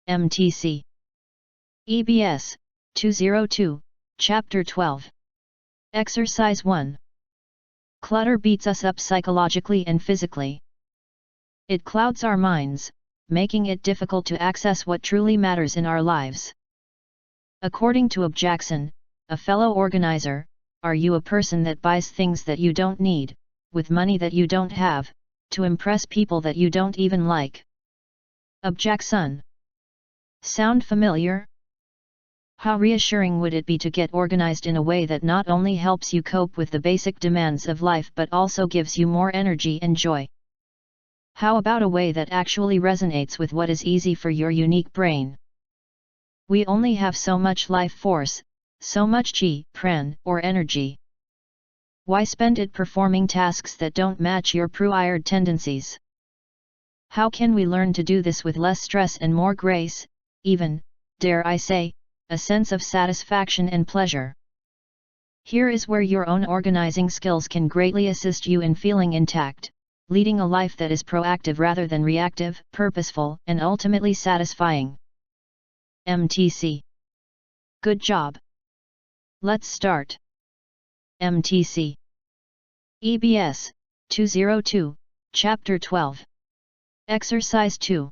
MTC EBS 202, Chapter 12. Exercise 1. Clutter beats us up psychologically and physically. It clouds our minds, making it difficult to access what truly matters in our lives. According to Jackson, a fellow organizer, are you a person that buys things that you don't need, with money that you don't have, to impress people that you don't even like? Jackson. Sound familiar? How reassuring would it be to get organized in a way that not only helps you cope with the basic demands of life but also gives you more energy and joy? How about a way that actually resonates with what is easy for your unique brain? We only have so much life force, so much chi, prana, or energy. Why spend it performing tasks that don't match your pre-wired tendencies? How can we learn to do this with less stress and more grace, even, dare I say, a sense of satisfaction and pleasure? Here is where your own organizing skills can greatly assist you in feeling intact, leading a life that is proactive rather than reactive, purposeful, and ultimately satisfying. MTC. Good job. Let's start. MTC EBS 202, Chapter 12. Exercise 2.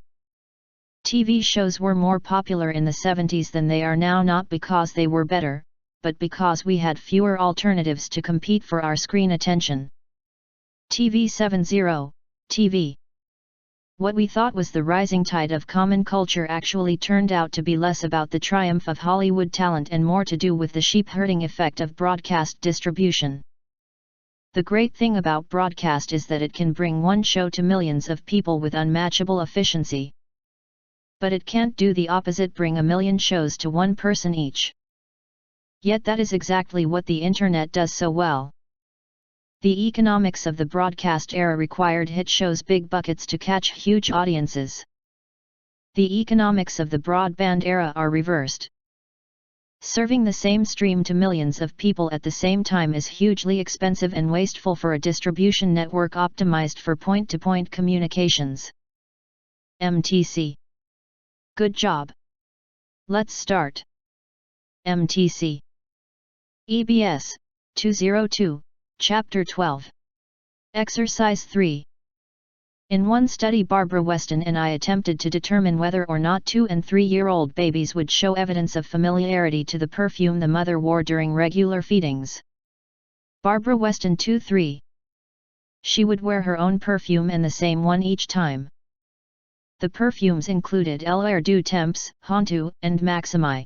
TV shows were more popular in the 70s than they are now, not because they were better, but because we had fewer alternatives to compete for our screen attention. TV 70, TV. What we thought was the rising tide of common culture actually turned out to be less about the triumph of Hollywood talent and more to do with the sheep-herding effect of broadcast distribution. The great thing about broadcast is that it can bring one show to millions of people with unmatchable efficiency. But it can't do the opposite, bring a million shows to one person each. Yet that is exactly what the internet does so well. The economics of the broadcast era required hit shows, big buckets to catch huge audiences. The economics of the broadband era are reversed. Serving the same stream to millions of people at the same time is hugely expensive and wasteful for a distribution network optimized for point-to-point communications. MTC. Good job. Let's start. MTC EBS 202, Chapter 12. Exercise 3. In one study, Barbara Weston and I attempted to determine whether or not 2- and 3-year-old babies would show evidence of familiarity to the perfume the mother wore during regular feedings. Barbara Weston 2-3. She would wear her own perfume and the same one each time. The perfumes included L'air du Temps, Hontu, and Maximi.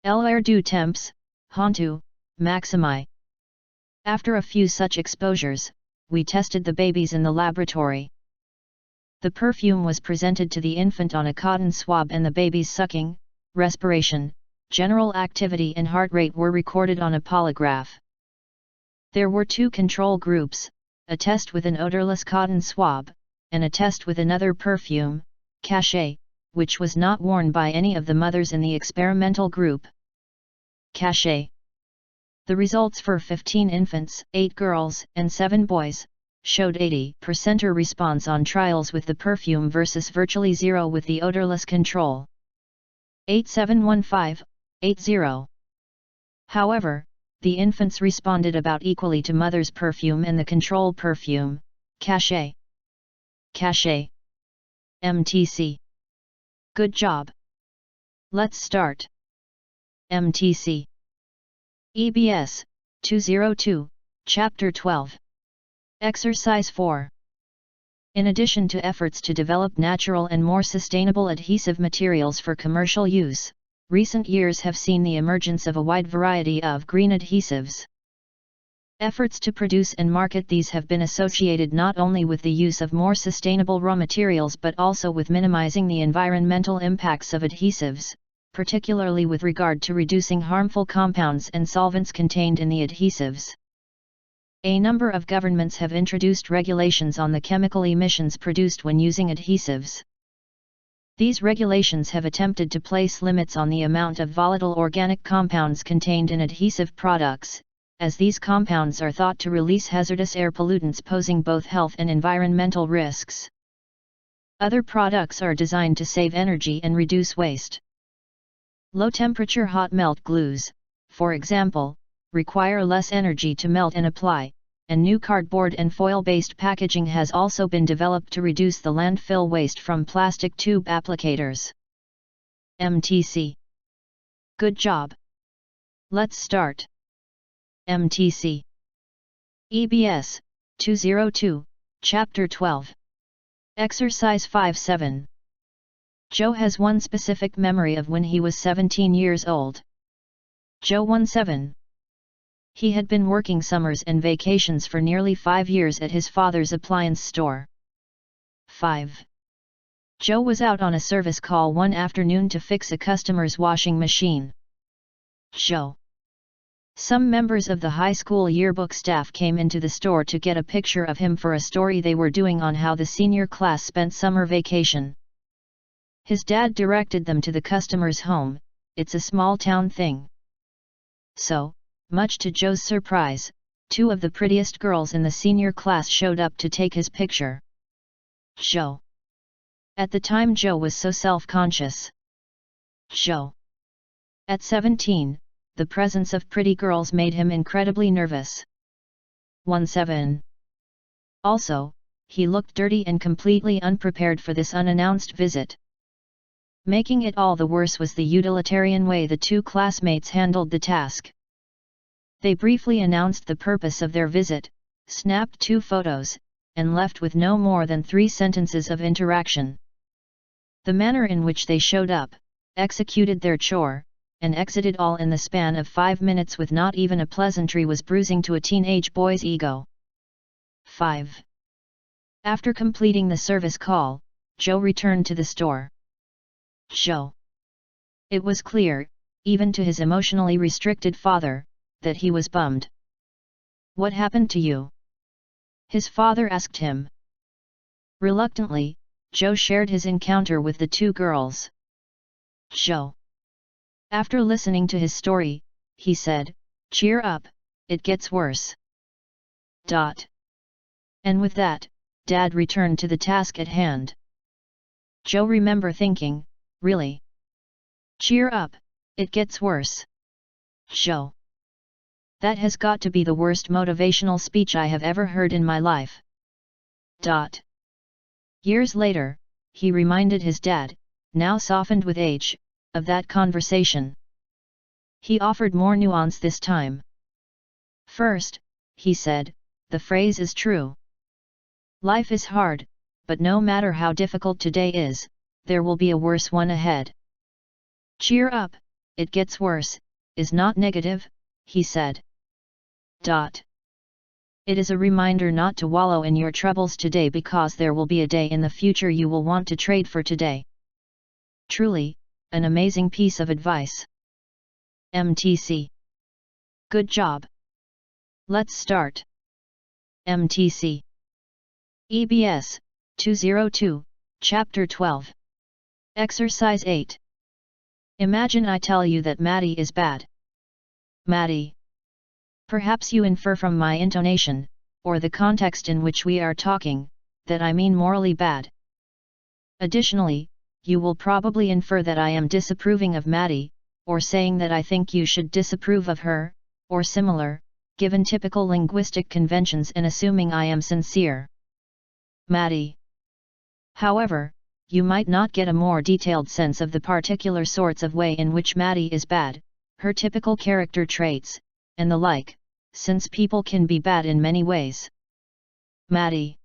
L'air du Temps, Hontu, Maximi. After a few such exposures, we tested the babies in the laboratory. The perfume was presented to the infant on a cotton swab and the baby's sucking, respiration, general activity and heart rate were recorded on a polygraph. There were 2 control groups, a test with an odorless cotton swab, and a test with another perfume, Cachet, which was not worn by any of the mothers in the experimental group. Cachet. The results for 15 infants, 8 girls, and 7 boys, showed 80% response on trials with the perfume versus virtually 0 with the odorless control. 8715, 80. However, the infants responded about equally to mother's perfume and the control perfume, Cachet. Cachet. MTC. Good job. Let's start. MTC EBS 202, Chapter 12. Exercise 4. In addition to efforts to develop natural and more sustainable adhesive materials for commercial use, recent years have seen the emergence of a wide variety of green adhesives. Efforts to produce and market these have been associated not only with the use of more sustainable raw materials but also with minimizing the environmental impacts of adhesives, particularly with regard to reducing harmful compounds and solvents contained in the adhesives. A number of governments have introduced regulations on the chemical emissions produced when using adhesives. These regulations have attempted to place limits on the amount of volatile organic compounds contained in adhesive products, as these compounds are thought to release hazardous air pollutants posing both health and environmental risks. Other products are designed to save energy and reduce waste. Low-temperature hot melt glues, for example, require less energy to melt and apply, and new cardboard and foil-based packaging has also been developed to reduce the landfill waste from plastic tube applicators. MTC. Good job. Let's start. MTC. EBS, 202, Chapter 12. Exercise 5-7. Joe has one specific memory of when he was 17 years old. Joe 17. He had been working summers and vacations for nearly 5 years at his father's appliance store. 5. Joe was out on a service call one afternoon to fix a customer's washing machine. Joe. Some members of the high school yearbook staff came into the store to get a picture of him for a story they were doing on how the senior class spent summer vacation. His dad directed them to the customer's home. It's a small town thing. So, much to Joe's surprise, 2 of the prettiest girls in the senior class showed up to take his picture. Joe. At the time Joe was so self-conscious. Joe. At 17, the presence of pretty girls made him incredibly nervous. 17. Also, he looked dirty and completely unprepared for this unannounced visit. Making it all the worse was the utilitarian way the 2 classmates handled the task. They briefly announced the purpose of their visit, snapped 2 photos, and left with no more than 3 sentences of interaction. The manner in which they showed up, executed their chore, and exited all in the span of 5 minutes with not even a pleasantry was bruising to a teenage boy's ego. 5. After completing the service call, Joe returned to the store. Joe. It was clear, even to his emotionally restricted father, that he was bummed. What happened to you? His father asked him. Reluctantly, Joe shared his encounter with the 2 girls. Joe. After listening to his story, he said, "Cheer up, it gets worse." And with that, Dad returned to the task at hand. Joe remember thinking, really? Cheer up, it gets worse. Joe. That has got to be the worst motivational speech I have ever heard in my life. Years later, he reminded his dad, now softened with age, of that conversation. He offered more nuance this time. First, he said, the phrase is true. Life is hard, but no matter how difficult today is, there will be a worse one ahead. Cheer up, it gets worse, is not negative, he said. It is a reminder not to wallow in your troubles today because there will be a day in the future you will want to trade for today. Truly, an amazing piece of advice. MTC. Good job. Let's start. MTC. EBS, 202, Chapter 12. Exercise 8. Imagine I tell you that Maddie is bad. Maddie. Perhaps you infer from my intonation, or the context in which we are talking, that I mean morally bad. Additionally, you will probably infer that I am disapproving of Maddie, or saying that I think you should disapprove of her, or similar, given typical linguistic conventions and assuming I am sincere. Maddie. However, you might not get a more detailed sense of the particular sorts of way in which Maddie is bad, her typical character traits, and the like, since people can be bad in many ways. Maddie.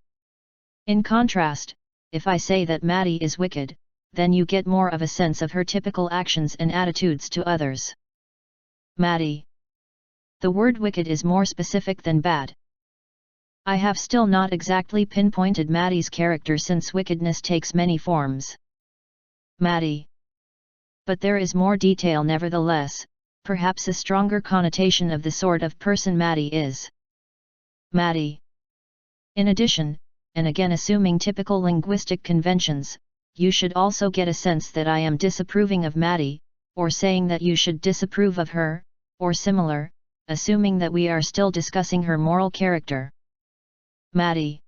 In contrast, if I say that Maddie is wicked, then you get more of a sense of her typical actions and attitudes to others. Maddie. The word wicked is more specific than bad. I have still not exactly pinpointed Maddie's character since wickedness takes many forms. Maddie. But there is more detail nevertheless, perhaps a stronger connotation of the sort of person Maddie is. Maddie. In addition, and again assuming typical linguistic conventions, you should also get a sense that I am disapproving of Maddie, or saying that you should disapprove of her, or similar, assuming that we are still discussing her moral character. Maddie.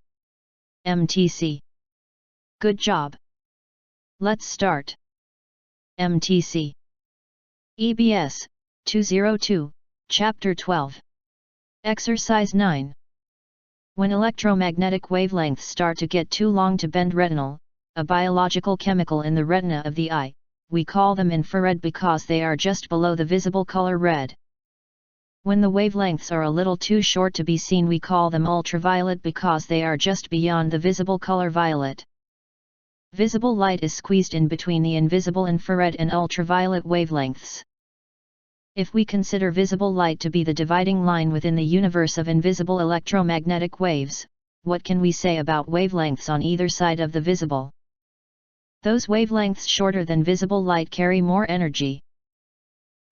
MTC. Good job. Let's start. MTC. EBS, 202, Chapter 12. Exercise 9. When electromagnetic wavelengths start to get too long to bend retinal, a biological chemical in the retina of the eye, we call them infrared because they are just below the visible color red. When the wavelengths are a little too short to be seen, we call them ultraviolet because they are just beyond the visible color violet. Visible light is squeezed in between the invisible infrared and ultraviolet wavelengths. If we consider visible light to be the dividing line within the universe of invisible electromagnetic waves, what can we say about wavelengths on either side of the visible? Those wavelengths shorter than visible light carry more energy.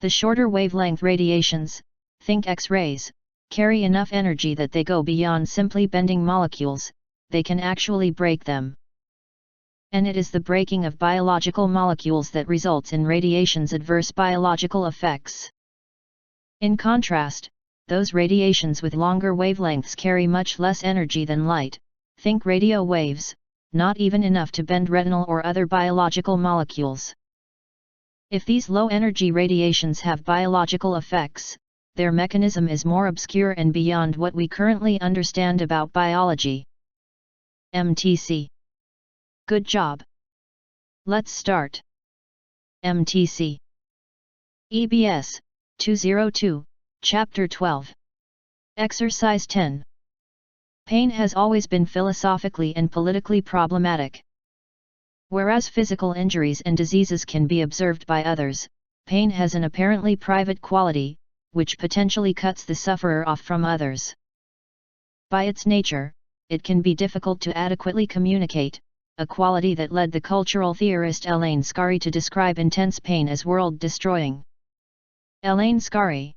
The shorter wavelength radiations, think X-rays, carry enough energy that they go beyond simply bending molecules, they can actually break them. And it is the breaking of biological molecules that results in radiation's adverse biological effects. In contrast, those radiations with longer wavelengths carry much less energy than light, think radio waves, not even enough to bend retinal or other biological molecules. If these low-energy radiations have biological effects, their mechanism is more obscure and beyond what we currently understand about biology. MTC. Good job. Let's start. MTC. EBS, 202, Chapter 12. Exercise 10. Pain has always been philosophically and politically problematic. Whereas physical injuries and diseases can be observed by others, pain has an apparently private quality, which potentially cuts the sufferer off from others. By its nature, it can be difficult to adequately communicate, a quality that led the cultural theorist Elaine Scarry to describe intense pain as world-destroying. Elaine Scarry.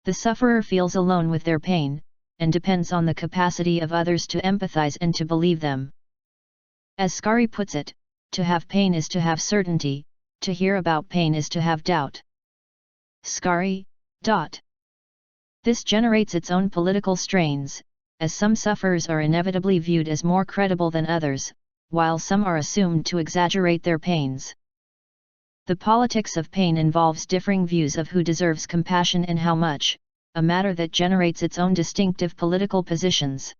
The sufferer feels alone with their pain, and depends on the capacity of others to empathize and to believe them. As Scarry puts it, to have pain is to have certainty, to hear about pain is to have doubt. Scarry. This generates its own political strains, as some sufferers are inevitably viewed as more credible than others, while some are assumed to exaggerate their pains. The politics of pain involves differing views of who deserves compassion and how much, a matter that generates its own distinctive political positions.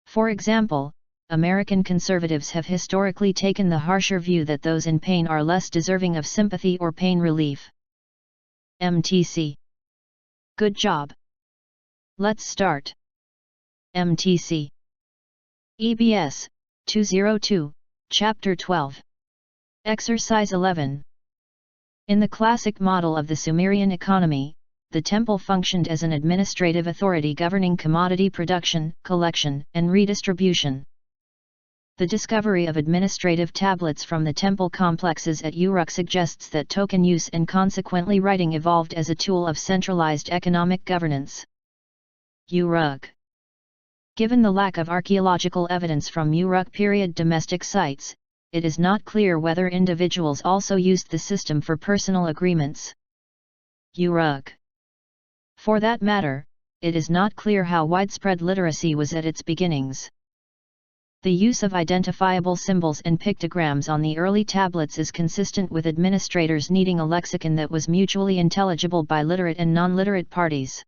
For example, American conservatives have historically taken the harsher view that those in pain are less deserving of sympathy or pain relief. MTC. Good job. Let's start. MTC. EBS, 202, Chapter 12. Exercise 11. In the classic model of the Sumerian economy, the temple functioned as an administrative authority governing commodity production, collection, and redistribution. The discovery of administrative tablets from the temple complexes at Uruk suggests that token use and consequently writing evolved as a tool of centralized economic governance. Uruk. Given the lack of archaeological evidence from Uruk period domestic sites, it is not clear whether individuals also used the system for personal agreements. Uruk. For that matter, it is not clear how widespread literacy was at its beginnings. The use of identifiable symbols and pictograms on the early tablets is consistent with administrators needing a lexicon that was mutually intelligible by literate and non-literate parties.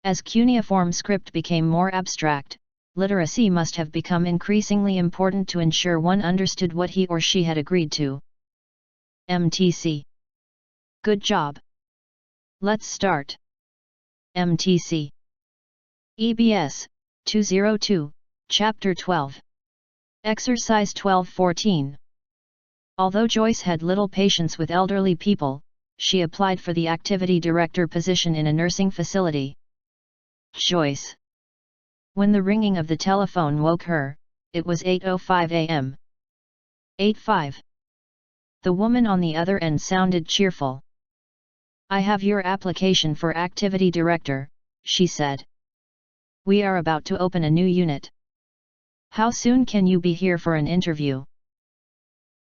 As cuneiform script became more abstract, literacy must have become increasingly important to ensure one understood what he or she had agreed to. MTC. Good job. Let's start. MTC. EBS, 202, Chapter 12. Exercise 12-14. Although Joyce had little patience with elderly people, she applied for the activity director position in a nursing facility. Joyce. When the ringing of the telephone woke her, it was 8:05 a.m. 8:05. The woman on the other end sounded cheerful. "I have your application for activity director," she said. "We are about to open a new unit. How soon can you be here for an interview?"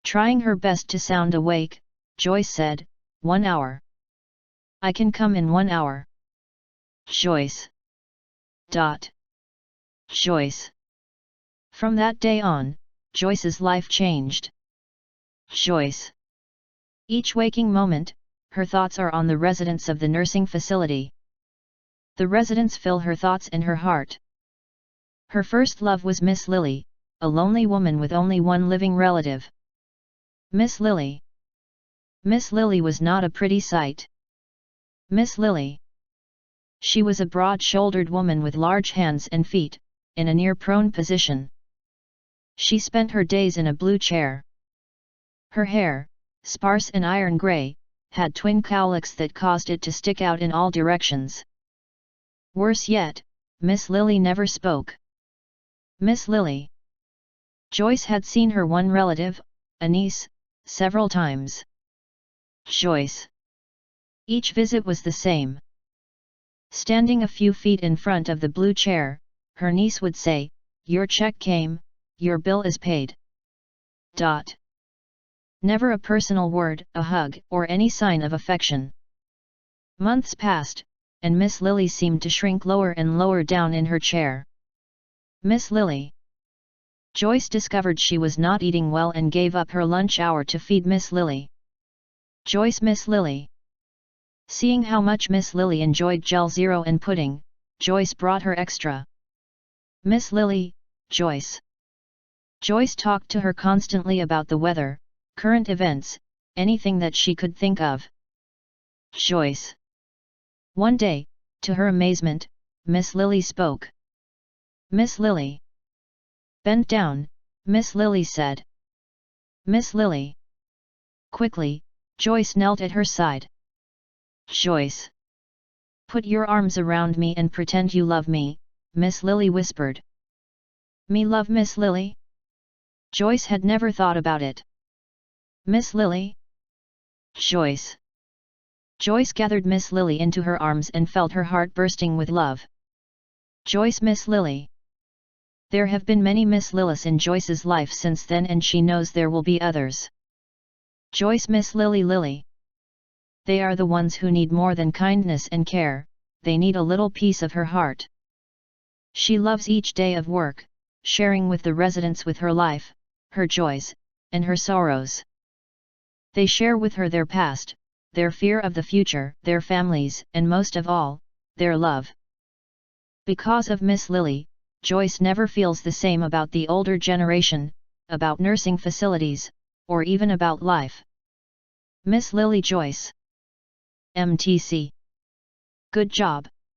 Trying her best to sound awake, Joyce said, 1 hour. "I can come in 1 hour." Joyce. Joyce. From that day on, Joyce's life changed. Joyce. Each waking moment, her thoughts are on the residents of the nursing facility. The residents fill her thoughts and her heart. Her first love was Miss Lily, a lonely woman with only one living relative. Miss Lily. Miss Lily was not a pretty sight. Miss Lily. She was a broad-shouldered woman with large hands and feet, in a near-prone position. She spent her days in a blue chair. Her hair, sparse and iron gray, had twin cowlicks that caused it to stick out in all directions. Worse yet, Miss Lily never spoke. Miss Lily. Joyce had seen her one relative, a niece, several times. Joyce. Each visit was the same. Standing a few feet in front of the blue chair, her niece would say, "Your check came, your bill is paid." Never a personal word, a hug, or any sign of affection. Months passed, and Miss Lily seemed to shrink lower and lower down in her chair. Miss Lily. Joyce discovered she was not eating well and gave up her lunch hour to feed Miss Lily. Joyce. Miss Lily. Seeing how much Miss Lily enjoyed Gel Zero and pudding, Joyce brought her extra. Miss Lily, Joyce. Joyce talked to her constantly about the weather, current events, anything that she could think of. Joyce. One day, to her amazement, Miss Lily spoke. Miss Lily. Bend down, Miss Lily said. Miss Lily. Quickly, Joyce knelt at her side. Joyce. Put your arms around me and pretend you love me, Miss Lily whispered. Me love Miss Lily? Joyce had never thought about it. Miss Lily? Joyce. Joyce gathered Miss Lily into her arms and felt her heart bursting with love. Joyce. Miss Lily. There have been many Miss Lilys in Joyce's life since then, and she knows there will be others. Joyce. Miss Lily. Lily. They are the ones who need more than kindness and care, they need a little piece of her heart. She loves each day of work, sharing with the residents with her life, her joys, and her sorrows. They share with her their past, their fear of the future, their families, and most of all, their love. Because of Miss Lily, Joyce never feels the same about the older generation, about nursing facilities, or even about life. Miss Lily. Joyce. MTC. Good job.